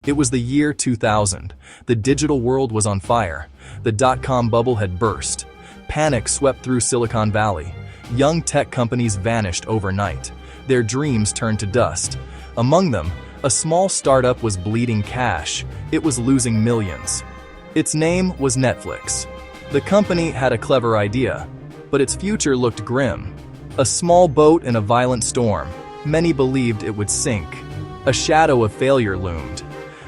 It was the year 2000. The digital world was on fire. The dot-com bubble had burst. Panic swept through Silicon Valley. Young tech companies vanished overnight. Their dreams turned to dust. Among them, a small startup was bleeding cash. It was losing millions. Its name was Netflix. The company had a clever idea, but its future looked grim. A small boat in a violent storm. Many believed it would sink. A shadow of failure loomed.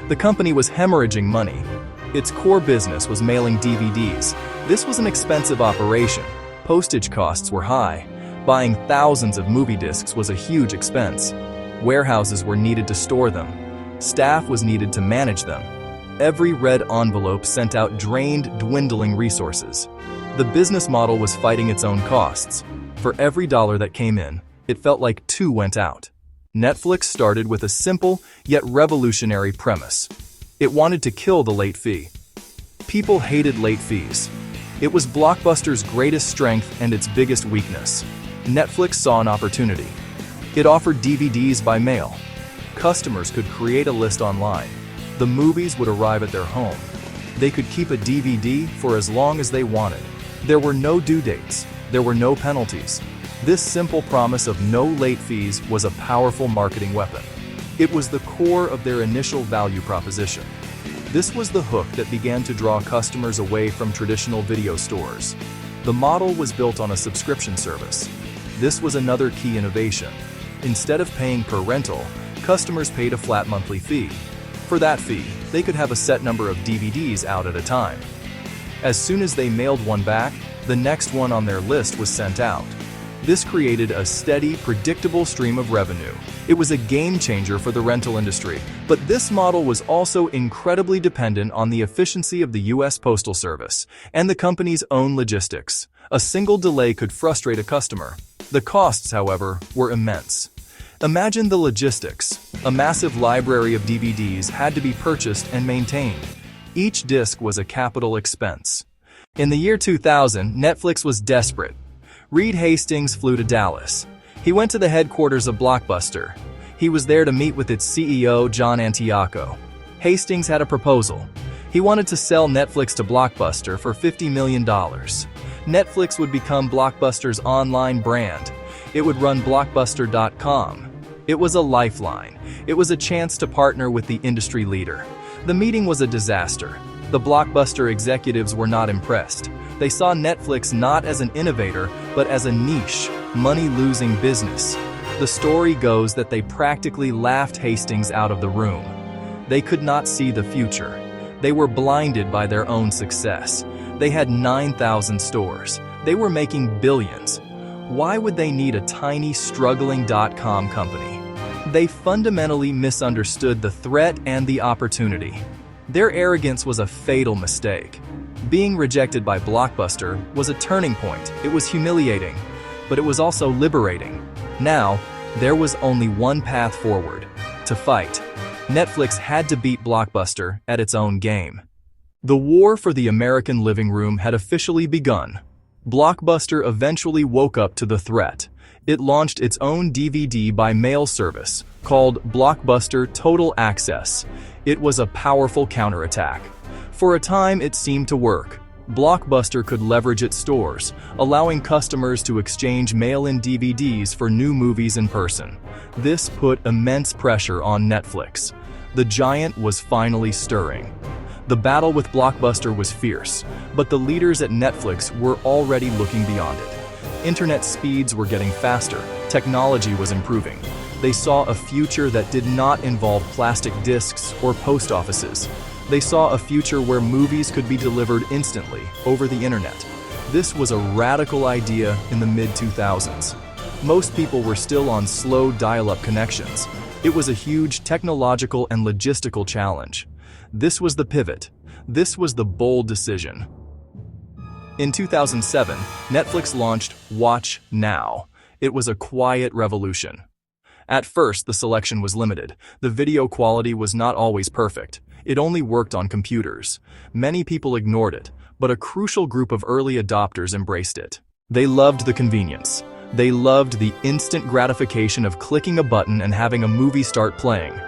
The company was hemorrhaging money. Its core business was mailing DVDs. This was an expensive operation. Postage costs were high. Buying thousands of movie discs was a huge expense. Warehouses were needed to store them. Staff was needed to manage them. Every red envelope sent out drained, dwindling resources. The business model was fighting its own costs. For every dollar that came in, it felt like two went out. Netflix started with a simple yet revolutionary premise. It wanted to kill the late fee. People hated late fees. It was Blockbuster's greatest strength and its biggest weakness. Netflix saw an opportunity. It offered DVDs by mail. Customers could create a list online. The movies would arrive at their home. They could keep a DVD for as long as they wanted. There were no due dates. There were no penalties. This simple promise of no late fees was a powerful marketing weapon. It was the core of their initial value proposition. This was the hook that began to draw customers away from traditional video stores. The model was built on a subscription service. This was another key innovation. Instead of paying per rental, customers paid a flat monthly fee. For that fee, they could have a set number of DVDs out at a time. As soon as they mailed one back, the next one on their list was sent out. This created a steady, predictable stream of revenue. It was a game changer for the rental industry, but this model was also incredibly dependent on the efficiency of the U.S. Postal Service and the company's own logistics. A single delay could frustrate a customer. The costs, however, were immense. Imagine the logistics. A massive library of DVDs had to be purchased and maintained. Each disc was a capital expense. In the year 2000, Netflix was desperate. Reed Hastings flew to Dallas. He went to the headquarters of Blockbuster. He was there to meet with its CEO, John Antioco. Hastings had a proposal. He wanted to sell Netflix to Blockbuster for $50 million. Netflix would become Blockbuster's online brand. It would run Blockbuster.com. It was a lifeline. It was a chance to partner with the industry leader. The meeting was a disaster. The Blockbuster executives were not impressed. They saw Netflix not as an innovator, but as a niche, money-losing business. The story goes that they practically laughed Hastings out of the room. They could not see the future. They were blinded by their own success. They had 9,000 stores. They were making billions. Why would they need a tiny, struggling dot-com company? They fundamentally misunderstood the threat and the opportunity. Their arrogance was a fatal mistake. Being rejected by Blockbuster was a turning point. It was humiliating, but it was also liberating. Now, there was only one path forward: to fight. Netflix had to beat Blockbuster at its own game. The war for the American living room had officially begun. Blockbuster eventually woke up to the threat. It launched its own DVD by mail service called Blockbuster Total Access. It was a powerful counterattack. For a time, it seemed to work. Blockbuster could leverage its stores, allowing customers to exchange mail-in DVDs for new movies in person. This put immense pressure on Netflix. The giant was finally stirring. The battle with Blockbuster was fierce, but the leaders at Netflix were already looking beyond it. Internet speeds were getting faster. Technology was improving. They saw a future that did not involve plastic discs or post offices. They saw a future where movies could be delivered instantly over the internet. This was a radical idea in the mid-2000s. Most people were still on slow dial-up connections. It was a huge technological and logistical challenge. This was the pivot. This was the bold decision. In 2007, Netflix launched Watch Now. It was a quiet revolution. At first, the selection was limited. The video quality was not always perfect. It only worked on computers. Many people ignored it, but a crucial group of early adopters embraced it. They loved the convenience. They loved the instant gratification of clicking a button and having a movie start playing.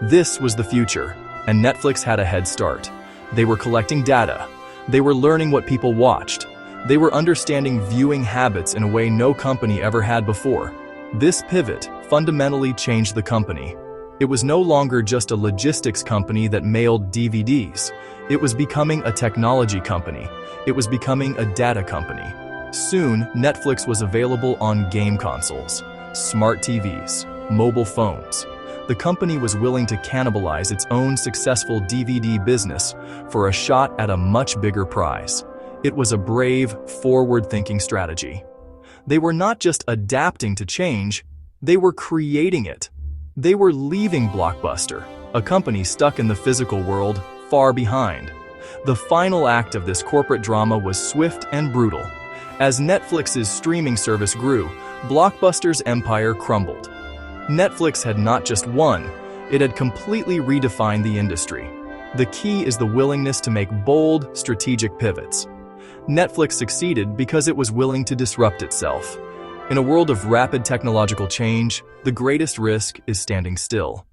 This was the future. And Netflix had a head start. They were collecting data. They were learning what people watched. They were understanding viewing habits in a way no company ever had before. This pivot fundamentally changed the company. It was no longer just a logistics company that mailed DVDs. It was becoming a technology company. It was becoming a data company. Soon, Netflix was available on game consoles, smart TVs, mobile phones. The company was willing to cannibalize its own successful DVD business for a shot at a much bigger prize. It was a brave, forward-thinking strategy. They were not just adapting to change, they were creating it. They were leaving Blockbuster, a company stuck in the physical world, far behind. The final act of this corporate drama was swift and brutal. As Netflix's streaming service grew, Blockbuster's empire crumbled. Netflix had not just won, it had completely redefined the industry. The key is the willingness to make bold, strategic pivots. Netflix succeeded because it was willing to disrupt itself. In a world of rapid technological change, the greatest risk is standing still.